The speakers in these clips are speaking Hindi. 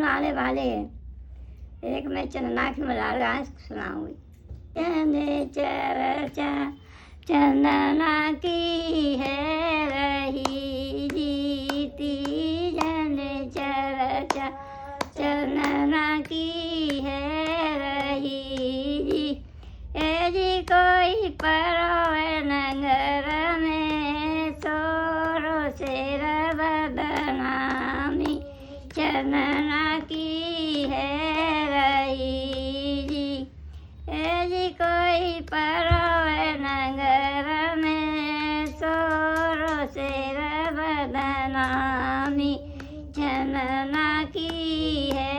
सुनाने वाले हैं। एक मैं चंदना की मलाला सुनाऊंगी। चंदे चर्चा चंदना की है रही जीती, चंदे चर्चा चंदना की है रही जी। ए जी कोई परोए नगर में सोरो से बदनामी, चंदना की है रही जी। ए जी कोई परोए नगर में सोरो से बदनामी, चंदना की है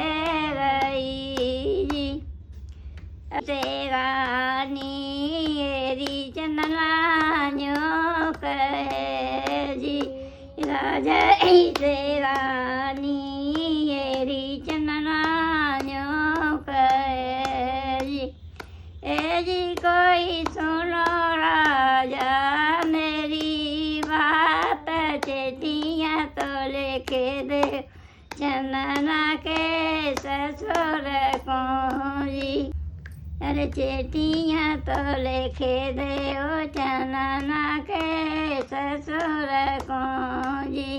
रही जी। सेवानी एरी चंदना न्यो कहे जी, राजा सेवानी एरी चंदना न्यो कहे जी। ए जी कोई सुनो राजा मेरी बात, चेटियाँ तो लेके दे चंदना के ससुर को जी। अरे चेटियाँ तो लेके दे ओ चंदना के ससुर को जी।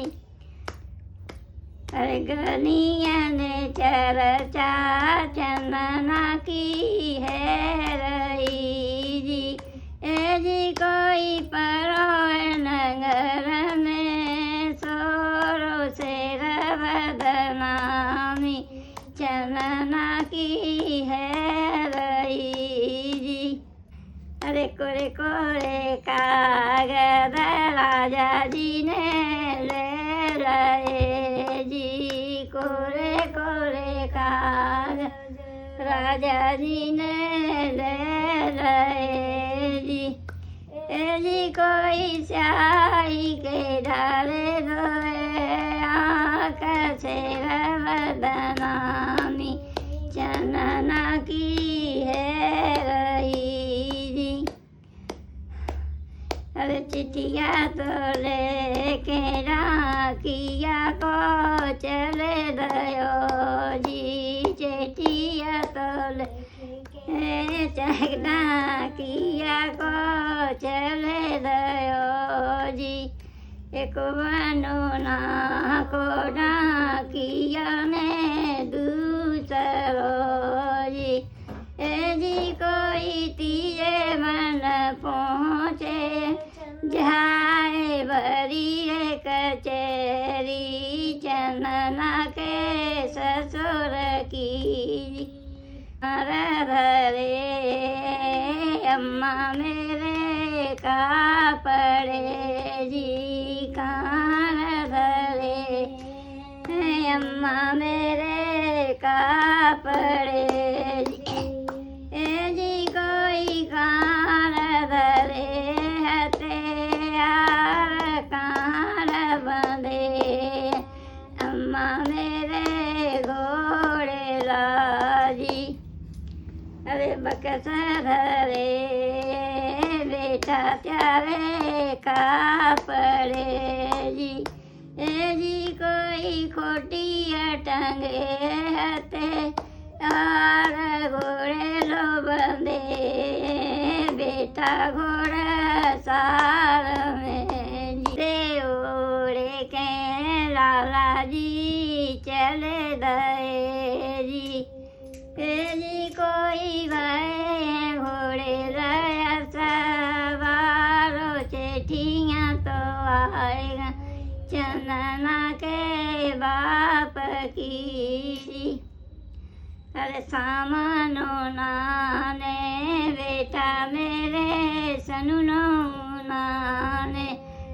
अरे गलियाँ ने चर्चा चंदना की है रही जी। ए जी कोई परोए नगर में सोरो से बदनामी, चंदना की है रही जी। अरे कोरे कोरे कागज राजा जी ने ले लाए जी, कोरे कोरे कागज राजा जी ने ले लाए जी। ए जी कोई स्याही के डाले धोए आँख से बदनामी, चंदना की है रही जी। अरे चिट्ठिया तो लेके डाकिया को चले गयो जी, चिट्ठिया तो लेके डाकिया को चले गयो जी। एक बनोना को डाकिया ने दूसरो जी। ए जी कोई तीजे मन पहुँचे जाए बड़ी कचेरी, चंदना के ससुर की धरे अम्मा मेरे का पड़े जी, कान धरे अम्मा मेरे का पड़े जी। ए जी कोई कान धरे हथियार कान बंधे, अम्मा मेरे घोड़े लाजी। अरे बक्सा धरे बेटा त्यारे का पड़े जी। ए जी कोई खोटिया टंगे हते और घोड़े लो बंदे, बेटा घोड़ा सार में जी। ओढ़े के लाला जी चले गए जी। ए जी कोई गए घोड़े लाया सवारो, चेठियाँ तो आएगा चंदना के बाप की। अरे सामनो नाने बेटा मेरे सनुनो नाने,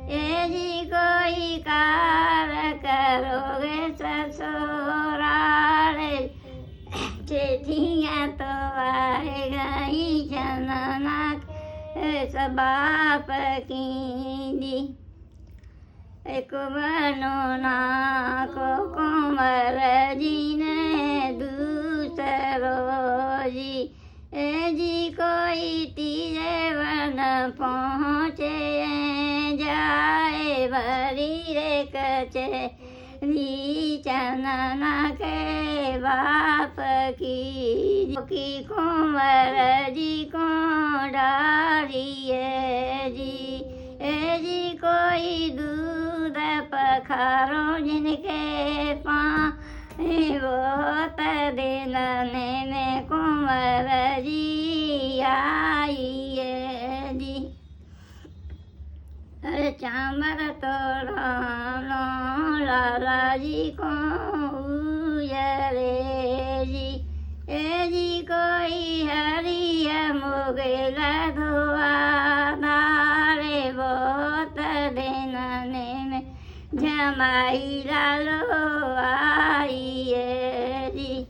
ए जी कोई कार करोगे ससुराल, चिट्ठियाँ तो आएगा ही चंदना के बाप की जी। एक बनोना को कुंवर जी ने दूसरो जी। ए जी कोई तीजे वन पहुँचे जाए बड़ी रे कचेरी, चंदना के बाप की कुंवर जी को डारिए जी ए जी कोई दूध पखारो जिनके पानी बहुत दिन में कुंवर जी आइए जी चामर तोड़ो लाला जी को उजरे जी ए जी कोई हरिया मुगला धुआ धारे बहुत दिन में जमाई लालो आइए जी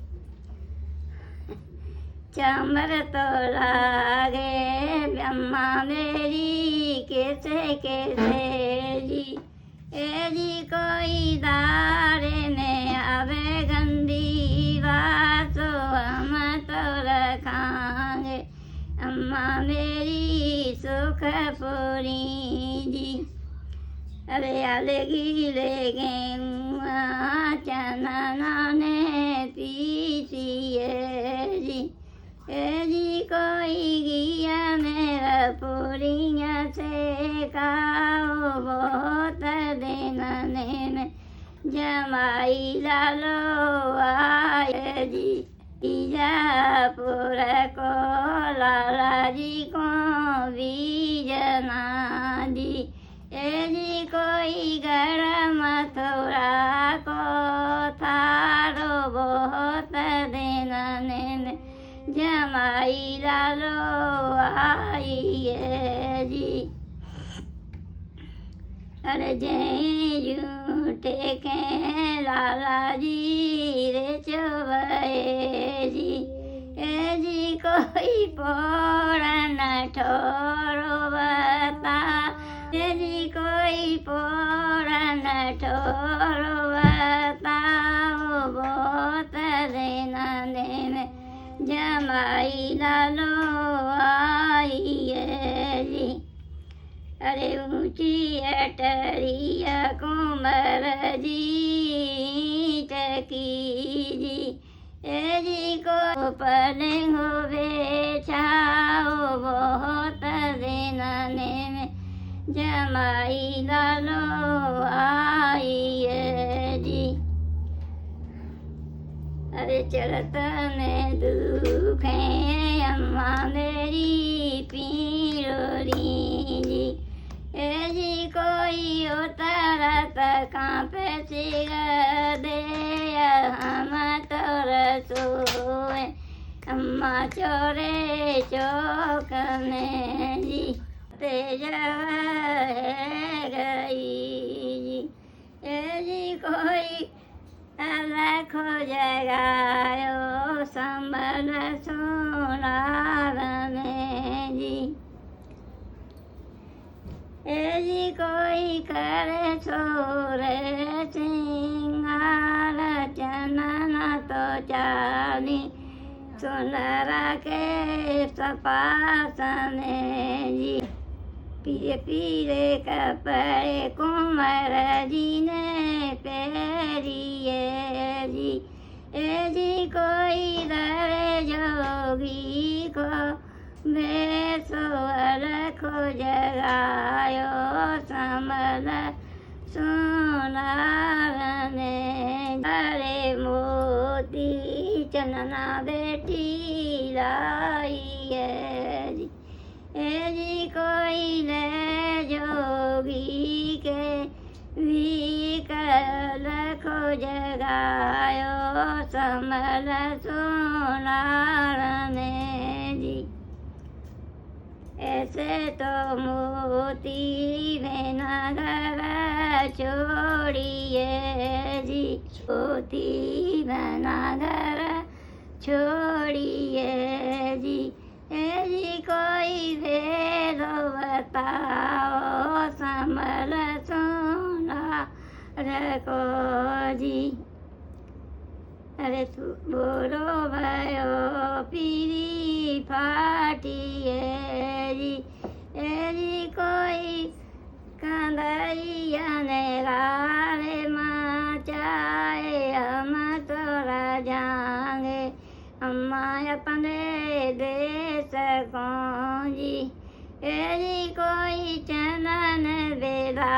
चमर तो लागे ब्रह्मा मेरी कैसे कैसे जी ए जी कोई दारे में आवे गंदी बात तो हम तो रखांगे अम्मा मेरी सुख पूरी जी अरे अलगी ले चना ने पीसिए जी ए जी कोई गिया मेरा पूरिया से खाओ बहुत दिन में जमाई लालो आए जी बीजापुर को लाला जी को बीजना जी ए जी कोई गरम मथुरा को थारो बहुत दिन में जमाई लालो आइए जी अरे जय झूठे के लाला जी रे चुबे जी ए जी कोई पोड़ा न ठोरो बता ए जी कोई पोड़ा न ठोरो बताओ बहुत देना में जमाई लालो आइए जी अरे ऊंची अटरिया कुंवर जी टकी जी ए जी को पलंग होवे छाओ बहुत दिन में जमाई लालो आइए जी अरे चलत में दुख है अम्मा मेरी पीरोरी जी ए जी कोई उतरत कांपे दे हम तो रसोए अम्मा चोरे चौक में जी तेज गई जी ए जी कोई लाखो जगायो संबल सोनार में जी ए जी कोई करे छोरे सिंगार चनन तो चाली सुनरा के सपास में जी पीरे पीरे कपड़े कुंवर जी ने पहरिए जी ए जी कोई दर जोगी को बेसोर को जगायो समल सोनार ने अरे मोती चनना बेटी लाइए जी ए जी कोई ले जोगी के भी कल को जगायो समल सोनार में जी ऐसे तो मोती बिना घर छोड़िए जी मोती बिना घर छोड़िए जी ए जी कोई भेद बताओ समल सोना रखो जी अरे तू बोलो भयो पीरी फाटिए जी ए जी कोई कंदरिया ने गाले मचाए हम तोरा जाएंगे अम्मा अपने देश को जी। यदि कोई चंदन बेदा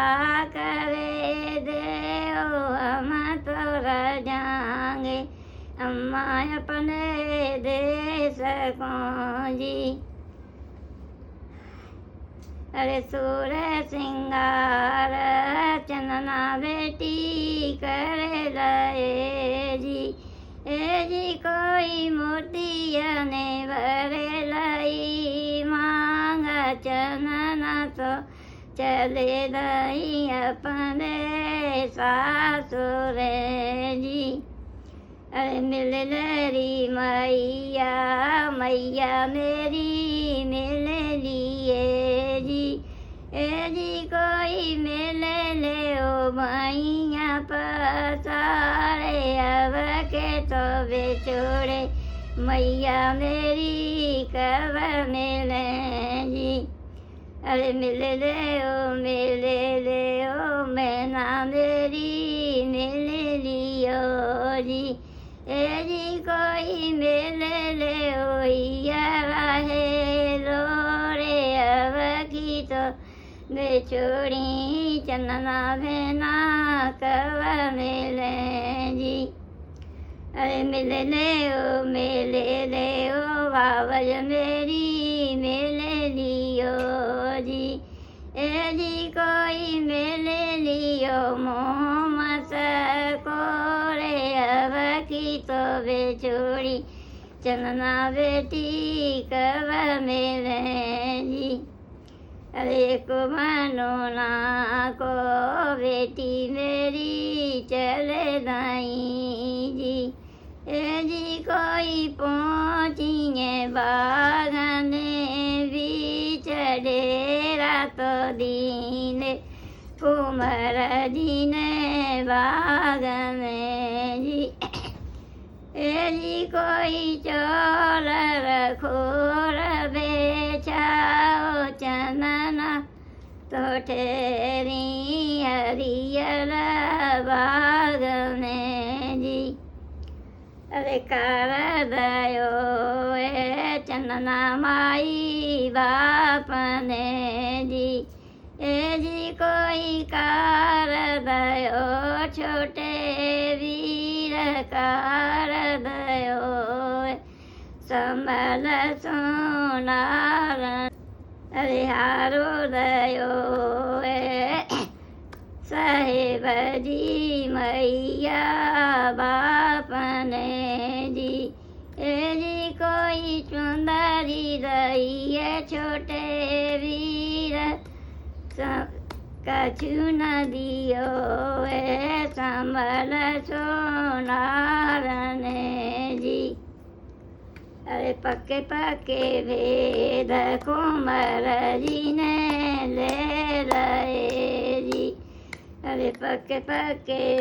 करे दे हम तो रह जाएंगे अम्मा अपने देश को जी। अरे सूर सिंगार चंदना बेटी करे लए जी। ए जी कोई मोतिया ने भरे लई मांग चंदना तो चले दई अपने सासुर जी। अरे मिल री मैया मैया मेरी मिल लिए जी। ए जी कोई मिल ले ओ मैया पसारे अब के तो बेचोड़े मैया मेरी कब मिले जी। अरे मिल ले ओ मैना मेरी मिल लियो जी। ए जी कोई मिल ले ओ रहे लोरे अब की तो बेचोड़ी चंदना भेना कब मिले जी। अरे मिल ले ओ बाबज मेरी मिल लियो जी। ए जी कोई मिल लियो मोहम्मद को रे अब की तो बेचोड़ी चंदना बेटी कब मिले जी। अरे को मनोना को बेटी मेरी चले दाई जी। ए जी कोई पहुँचिए बागने बीच डेरा तो दीन कुमर जी ने बाग में जी। ए जी कोई चोर रखोर बेचाओ चंदना तो ठेरी हरियर बाग में जी। अरे कर दयो ए चंदना माई बाप ने जी। ए जी कोई कर दयो छोटे वीर कर दयो संभल सोनार। अरे हारो दयो साहेब जी मैया बाप ने जी। ए जी कोई चुंदरी रही है छोटे वीर कछु न दियो संभल सोनार ने जी। अरे पक्के भेद कुंवर जी ने ले रहे जी। अरे पक्के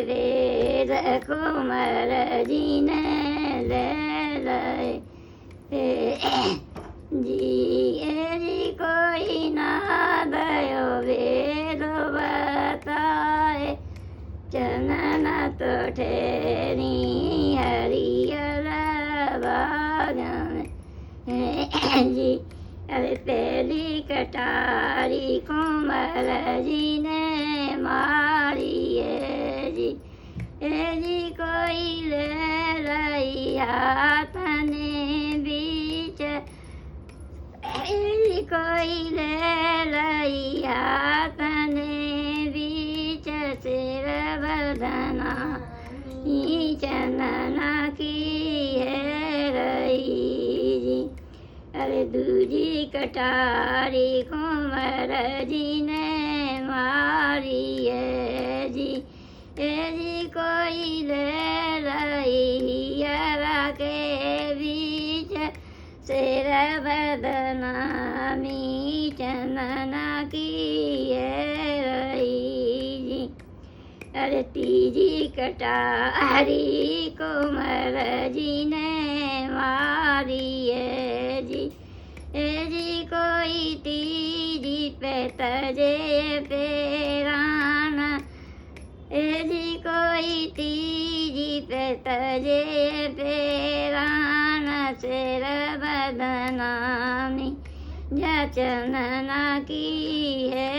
भेद कुंवर जी ने ले रहे जी। ए जी कोई ना दयो वेद बताए चंदना तो ठेरी हरियर बाग में जी। अरे पहली कटारी कुंवर जी ने मारी है जी। ए जी कोई ले रही हाथ ने बीच कोई ले रही हाथ ने बीच सिर बदना चंदना की है रही जी। अरे दूजी कटारी कुंवर जी ने मारी है जी। ए जी कोई ले रही हरा के बीच सिर बदनामी चंदना की है रही जी। अरे तीजी कटारी कुंवर जी ने मारी है जी। ए जी कोई तीजी पे तजे पेराना। ए जी कोई तीजी पे तजे पेराण सिर बदनामी जचन न की है